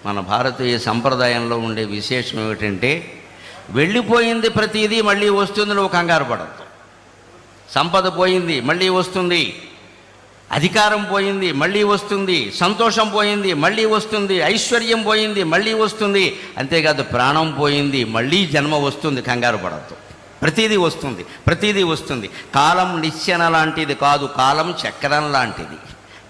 మన భారతీయ సంప్రదాయంలో ఉండే విశేషం ఏమిటంటే, వెళ్ళిపోయింది ప్రతిదీ మళ్ళీ వస్తుంది, నువ్వు కంగారు పడద్దు. సంపద పోయింది మళ్ళీ వస్తుంది, అధికారం పోయింది మళ్ళీ వస్తుంది, సంతోషం పోయింది మళ్ళీ వస్తుంది, ఐశ్వర్యం పోయింది మళ్ళీ వస్తుంది. అంతేకాదు ప్రాణం పోయింది మళ్ళీ జన్మ వస్తుంది, కంగారు పడద్దు. ప్రతిదీ వస్తుంది, ప్రతిదీ వస్తుంది. కాలం నిచ్చెన లాంటిది కాదు, కాలం చక్రం లాంటిది.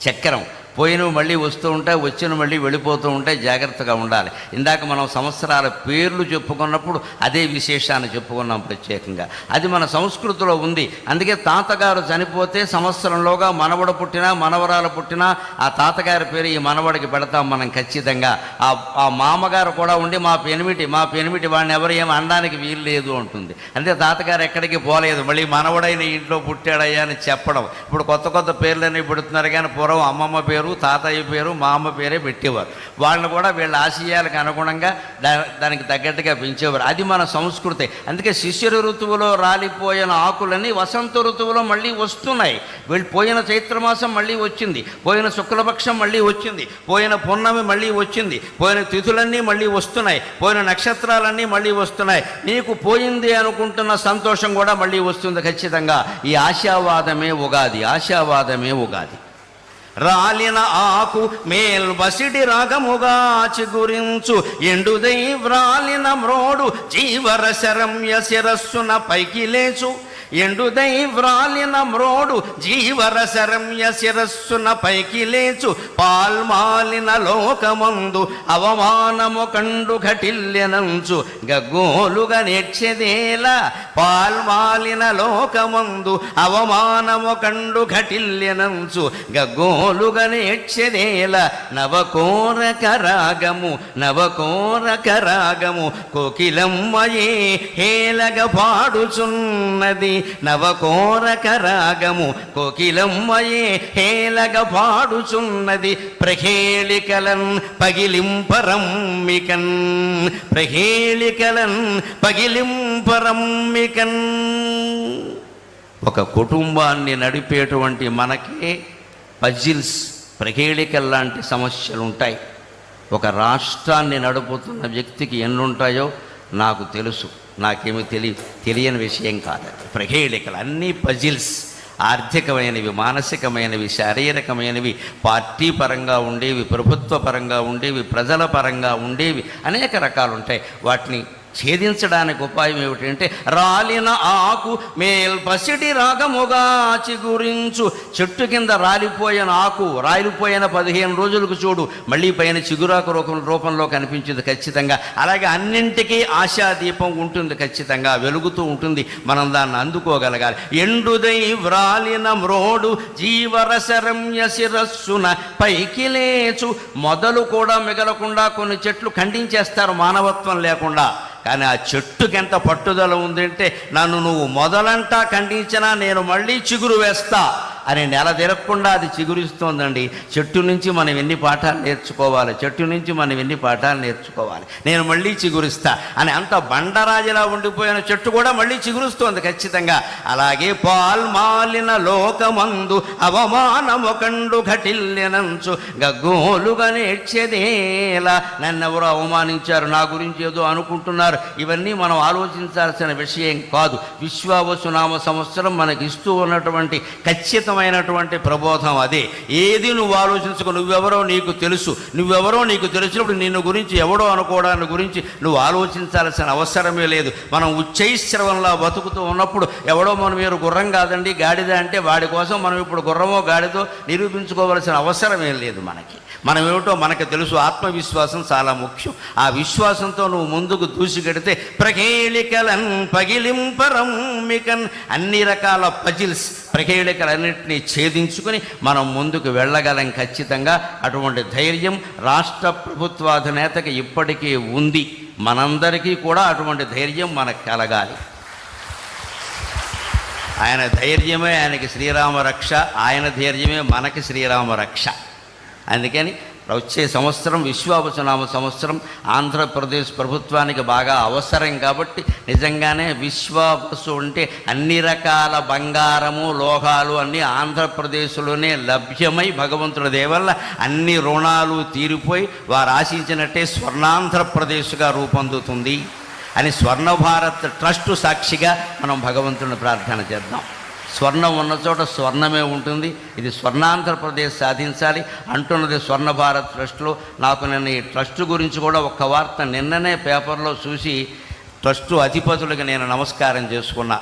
చక్రం పోయినవి మళ్ళీ వస్తూ ఉంటాయి, వచ్చిన మళ్ళీ వెళ్ళిపోతూ ఉంటాయి. జాగ్రత్తగా ఉండాలి. ఇందాక మనం సంవత్సరాల పేర్లు చెప్పుకున్నప్పుడు అదే విశేషాన్ని చెప్పుకున్నాం ప్రత్యేకంగా. అది మన సంస్కృతిలో ఉంది. అందుకే తాతగారు చనిపోతే సంవత్సరంలోగా మనవడు పుట్టినా మనవరాలు పుట్టినా ఆ తాతగారి పేరు ఈ మనవడికి పెడతాం మనం ఖచ్చితంగా. ఆ మామగారు కూడా ఉండి మా పెనిమిటి వాడిని ఎవరు ఏమి అనడానికి వీలు లేదు అంటుంది. అంటే తాతగారు ఎక్కడికి పోలేదు, మళ్ళీ మనవడైన ఇంట్లో పుట్టాడయ్యా అని చెప్పడం. ఇప్పుడు కొత్త కొత్త పేర్లన్నీ పెడుతున్నారు, కానీ పూర్వం అమ్మమ్మ పేరు, తాతయ్య పేరు, మా అమ్మ పేరే పెట్టేవారు. వాళ్ళని కూడా వీళ్ళ ఆశయాలకు అనుగుణంగా దానికి తగ్గట్టుగా పెంచేవారు. అది మన సంస్కృతి. అందుకే శిశిర ఋతువులో రాలిపోయిన ఆకులన్నీ వసంత ఋతువులో మళ్ళీ వస్తున్నాయి. పోయిన చైత్రమాసం మళ్ళీ వచ్చింది, పోయిన శుక్లపక్షం మళ్ళీ వచ్చింది, పోయిన పున్నమి మళ్ళీ వచ్చింది, పోయిన తిథులన్నీ మళ్ళీ వస్తున్నాయి, పోయిన నక్షత్రాలన్నీ మళ్ళీ వస్తున్నాయి. నీకు పోయింది అనుకుంటున్న సంతోషం కూడా మళ్ళీ వస్తుంది ఖచ్చితంగా. ఈ ఆశావాదమే ఉగాది, ఆశావాదమే ఉగాది. రాలిన ఆకు మేల్బసిడి రాగముగా చిగురించు, ఎండుదై వ్రాలిన మ్రోడు జీవరశరమ్య శిరస్సున పైకి లేచు. ఎండుదై వ్రాలిన మ్రోడు జీవరశరమ్య శిరస్సున పైకి లేచు. పాల్మాలిన లోకమందు అవమానము కండు ఘటిల్యనంచు, గగ్గోలుగా నేర్చెదేలా. పాల్మాలిన లోకమందు అవమానము కండు ఘటిల్యనంచు, గగ్గోలుగా నేర్చెదేలా. నవకోరక రాగము, నవకోరక రాగము కోకిలమ్మయే హేలగ పాడుచున్నది. నవకోరక రాగము కోకిలమ్మయే హేలగ పాడుచున్నది. ప్రహేళికలన్ పగిలింపరమ్మికన్, ప్రహేళికలన్ పగిలింపరమ్మికన్. ఒక కుటుంబాన్ని నడిపేటువంటి మనకే పజిల్స్, ప్రహేళికల్ లాంటి సమస్యలు ఉంటాయి. ఒక రాష్ట్రాన్ని నడుపుతున్న వ్యక్తికి ఎన్నుంటాయో నాకు తెలుసు, నాకేమీ తెలియని విషయం కాదు. ప్రహేళికలు అన్నీ పజిల్స్, ఆర్థికమైనవి, మానసికమైనవి, శారీరకమైనవి, పార్టీ పరంగా ఉండేవి, ప్రభుత్వ పరంగా ఉండేవి, ప్రజల పరంగా ఉండేవి, అనేక రకాలు ఉంటాయి. వాటిని ఛేదించడానికి ఉపాయం ఏమిటంటే, రాలిన ఆకు మేల్పసిడి రాగముగా చిగురించు. చెట్టు కింద రాలిపోయిన ఆకు రాలిపోయిన 15 రోజులకు చూడు, మళ్ళీ పైన చిగురాకు రూపంలో కనిపించింది ఖచ్చితంగా. అలాగే అన్నింటికీ ఆశాదీపం ఉంటుంది ఖచ్చితంగా, వెలుగుతూ ఉంటుంది. మనం దాన్ని అందుకోగలగాలి. ఎండుదై వ్రాలిన మ్రోడు జీవరశరమ్య శిరస్సున పైకి లేచు. మొదలు కూడా మిగలకుండా కొన్ని చెట్లు ఖండించేస్తారు మానవత్వం లేకుండా. కానీ ఆ చెట్టుకెంత పట్టుదల ఉందంటే, నన్ను నువ్వు మొదలంటా ఖండించినా నేను మళ్ళీ చిగురు వేస్తా అని నెల తిరగకుండా అది చిగురిస్తోందండి. చెట్టు నుంచి మనం ఎన్ని పాఠాలు నేర్చుకోవాలి, చెట్టు నుంచి మనం ఎన్ని పాఠాలు నేర్చుకోవాలి. నేను మళ్ళీ చిగురిస్తా అని అంత బండరాజులా ఉండిపోయిన చెట్టు కూడా మళ్ళీ చిగురుస్తోంది ఖచ్చితంగా. అలాగే పాల్మాలిన లోకమందు అవమానము కండు ఘటిల్యనంచు, గగ్గోలుగా నేర్చెదేలా. నన్నెవరో అవమానించారు, నా గురించి ఏదో అనుకుంటున్నారు, ఇవన్నీ మనం ఆలోచించాల్సిన విషయం కాదు. విశ్వావసునామ సంవత్సరం మనకి ఇస్తూ ఉన్నటువంటి ఖచ్చితమైనటువంటి ప్రబోధం అదే. ఏది నువ్వు ఆలోచించుకో, నువ్వెవరో నీకు తెలుసు. నువ్వెవరో నీకు తెలిసినప్పుడు నిన్ను గురించి ఎవడో అనుకోవడాన్ని గురించి నువ్వు ఆలోచించాల్సిన అవసరమే లేదు. మనం ఉచ్చైశ్రవంలా బతుకుతూ ఉన్నప్పుడు ఎవడో మనం మీరు గుర్రం కాదండి గాడిద అంటే వాడి కోసం మనం ఇప్పుడు గుర్రమో గాడిదో నిరూపించుకోవాల్సిన అవసరమే లేదు. మనం ఏమిటో మనకు తెలుసు. ఆత్మవిశ్వాసం చాలా ముఖ్యం. ఆ విశ్వాసంతో నువ్వు ముందుకు దూసిగడితే ప్రహేళికలన్ పగిలింపరమ్మికన్, అన్ని రకాల పజిల్స్, ప్రహేళికలన్నింటినీ ఛేదించుకుని మనం ముందుకు వెళ్ళగలం ఖచ్చితంగా. అటువంటి ధైర్యం రాష్ట్ర ప్రభుత్వాధినేతకి ఇప్పటికీ ఉంది. మనందరికీ కూడా అటువంటి ధైర్యం మనకు కలగాలి. ఆయన ధైర్యమే ఆయనకి శ్రీరామ రక్ష, ఆయన ధైర్యమే మనకి శ్రీరామ రక్ష. అందుకని వచ్చే సంవత్సరం విశ్వావసునామ సంవత్సరం ఆంధ్రప్రదేశ్ ప్రభుత్వానికి బాగా అవసరం కాబట్టి నిజంగానే విశ్వావసు అంటే అన్ని రకాల బంగారము లోహాలు అన్నీ ఆంధ్రప్రదేశ్లోనే లభ్యమై భగవంతుడి దేవల్ల అన్ని రుణాలు తీరిపోయి వారు ఆశించినట్టే స్వర్ణాంధ్రప్రదేశ్గా రూపొందుతుంది అని స్వర్ణ భారత్ ట్రస్ట్ సాక్షిగా మనం భగవంతుని ప్రార్థన చేద్దాం. స్వర్ణం ఉన్న చోట స్వర్ణమే ఉంటుంది. ఇది స్వర్ణాంధ్రప్రదేశ్ సాధించాలి అంటున్నది స్వర్ణ భారత్ ట్రస్ట్లో. నాకు నేను ఈ ట్రస్ట్ గురించి కూడా ఒక్క వార్త నిన్ననే పేపర్లో చూసి ట్రస్టు అధిపతులకి నేను నమస్కారం చేసుకున్నా.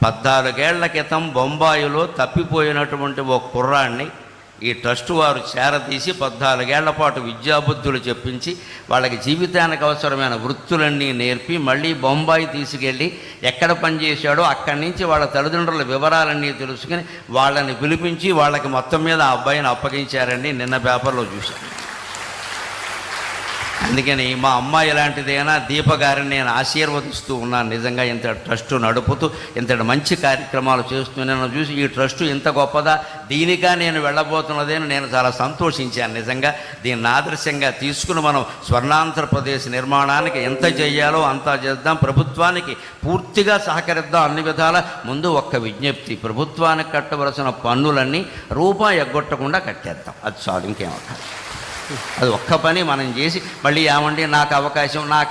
14 ఏళ్ల క్రితం బొంబాయిలో తప్పిపోయినటువంటి ఓ కుర్రాన్ని ఈ ట్రస్టు వారు చేరదీసి 14 ఏళ్ల పాటు విద్యాబుద్ధులు చెప్పించి వాళ్ళకి జీవితానికి అవసరమైన వృత్తులన్నీ నేర్పి మళ్ళీ బొంబాయి తీసుకెళ్ళి ఎక్కడ పనిచేశాడో అక్కడి నుంచి వాళ్ళ తల్లిదండ్రుల వివరాలన్నీ తెలుసుకుని వాళ్ళని పిలిపించి వాళ్ళకి మొత్తం మీద ఆ అబ్బాయిని అప్పగించారండి. నిన్న పేపర్లో చూశాను. అందుకని మా అమ్మాయి ఇలాంటిదైనా దీప గారిని నేను ఆశీర్వదిస్తూ ఉన్నాను. నిజంగా ఇంత ట్రస్టు నడుపుతూ ఇంతటి మంచి కార్యక్రమాలు చేస్తూ నేను చూసి ఈ ట్రస్టు ఇంత గొప్పదా, దీనిగా నేను వెళ్ళబోతున్నదని నేను చాలా సంతోషించాను. నిజంగా దీన్ని ఆదర్శంగా తీసుకుని మనం స్వర్ణాంధ్రప్రదేశ్ నిర్మాణానికి ఎంత చేయాలో అంతా చేద్దాం. ప్రభుత్వానికి పూర్తిగా సహకరిద్దాం అన్ని విధాల. ముందు ఒక్క విజ్ఞప్తి, ప్రభుత్వానికి కట్టవలసిన పన్నులన్నీ రూపాయి ఎగ్గొట్టకుండా కట్టేద్దాం. అది చాలు, ఇంకేమవుతారు. అది ఒక్క పని మనం చేసి మళ్ళీ ఏమండి నాకు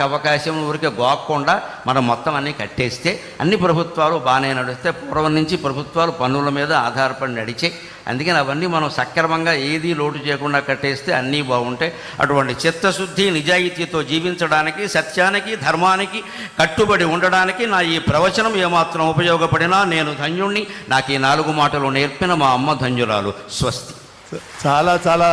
అవకాశం ఊరికే గోక్కుండా మనం మొత్తం అన్నీ కట్టేస్తే అన్ని ప్రభుత్వాలు బాగానే నడిస్తే. పూర్వం నుంచి ప్రభుత్వాలు పన్నుల మీద ఆధారపడి నడిచే. అందుకని అవన్నీ మనం సక్రమంగా ఏదీ లోటు చేయకుండా కట్టేస్తే అన్నీ బాగుంటాయి. అటువంటి చిత్తశుద్ధి నిజాయితీతో జీవించడానికి, సత్యానికి ధర్మానికి కట్టుబడి ఉండడానికి నా ఈ ప్రవచనం ఏమాత్రం ఉపయోగపడినా నేను ధన్యుణ్ణి. నాకు ఈ 4 మాటలు నేర్పిన మా అమ్మ ధన్యురాలు. స్వస్తి. చాలా చాలా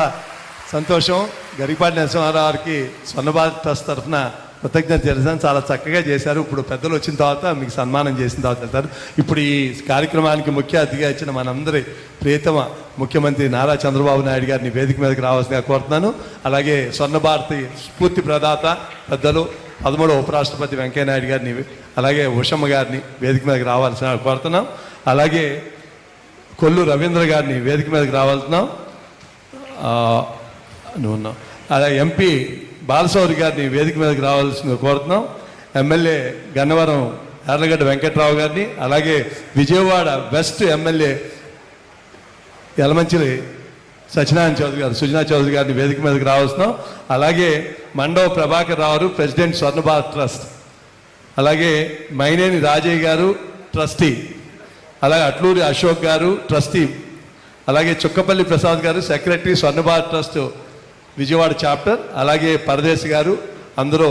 సంతోషం. గరికపాటి నరసింహారావు గారికి స్వర్ణ భారత్ ట్రస్ట్ తరఫున కృతజ్ఞత తెలిసాను. చాలా చక్కగా చేశారు. ఇప్పుడు పెద్దలు వచ్చిన తర్వాత మీకు సన్మానం చేసిన తర్వాత వెళ్తారు. ఇప్పుడు ఈ కార్యక్రమానికి ముఖ్య అతిథిగా ఇచ్చిన మనందరి ప్రియతమ ముఖ్యమంత్రి నారా చంద్రబాబు నాయుడు గారిని వేదిక మీదకి రావాల్సిందిగా కోరుతున్నాను. అలాగే స్వర్ణ భారతి స్ఫూర్తి ప్రదాత పెద్దలు 13వ ఉపరాష్ట్రపతి వెంకయ్యనాయుడు గారిని, అలాగే ఉషమ్మ గారిని వేదిక మీదకి రావాల్సిన కోరుతున్నాం. అలాగే కొల్లు రవీంద్ర గారిని వేదిక మీదకి రావాల్సినాం. అలాగే ఎంపీ బాలశౌరి గారిని వేదిక మీదకి రావాల్సిందిగా కోరుతున్నాం. ఎమ్మెల్యే గన్నవరం యార్లగడ్డ వెంకట్రావు గారిని, అలాగే విజయవాడ వెస్ట్ ఎమ్మెల్యే యలమంచిలి సత్యనారాయణ చౌదరి గారు, సుజనా చౌదరి గారిని వేదిక మీదకి రావాల్సినాం. అలాగే మండవ ప్రభాకర్ రావు ప్రెసిడెంట్ స్వర్ణ భారత్ ట్రస్ట్, అలాగే మైనేని రాజయ్య గారు ట్రస్టీ, అలాగే అట్లూరి అశోక్ గారు ట్రస్టీ, అలాగే చుక్కపల్లి ప్రసాద్ గారు సెక్రటరీ స్వర్ణ భారత్ ట్రస్ట్ విజయవాడ చాప్టర్, అలాగే పరదేశ్ గారు, అందరూ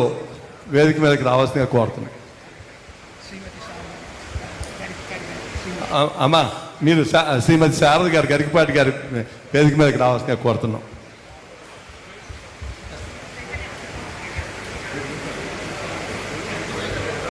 వేదిక మీదకి రావాల్సిందిగా కోరుతున్నాం. అమ్మా మీరు శ్రీమతి శారద గారు గరికపాటి గారు వేదిక మీదకి రావాల్సిందిగా కోరుతున్నాం.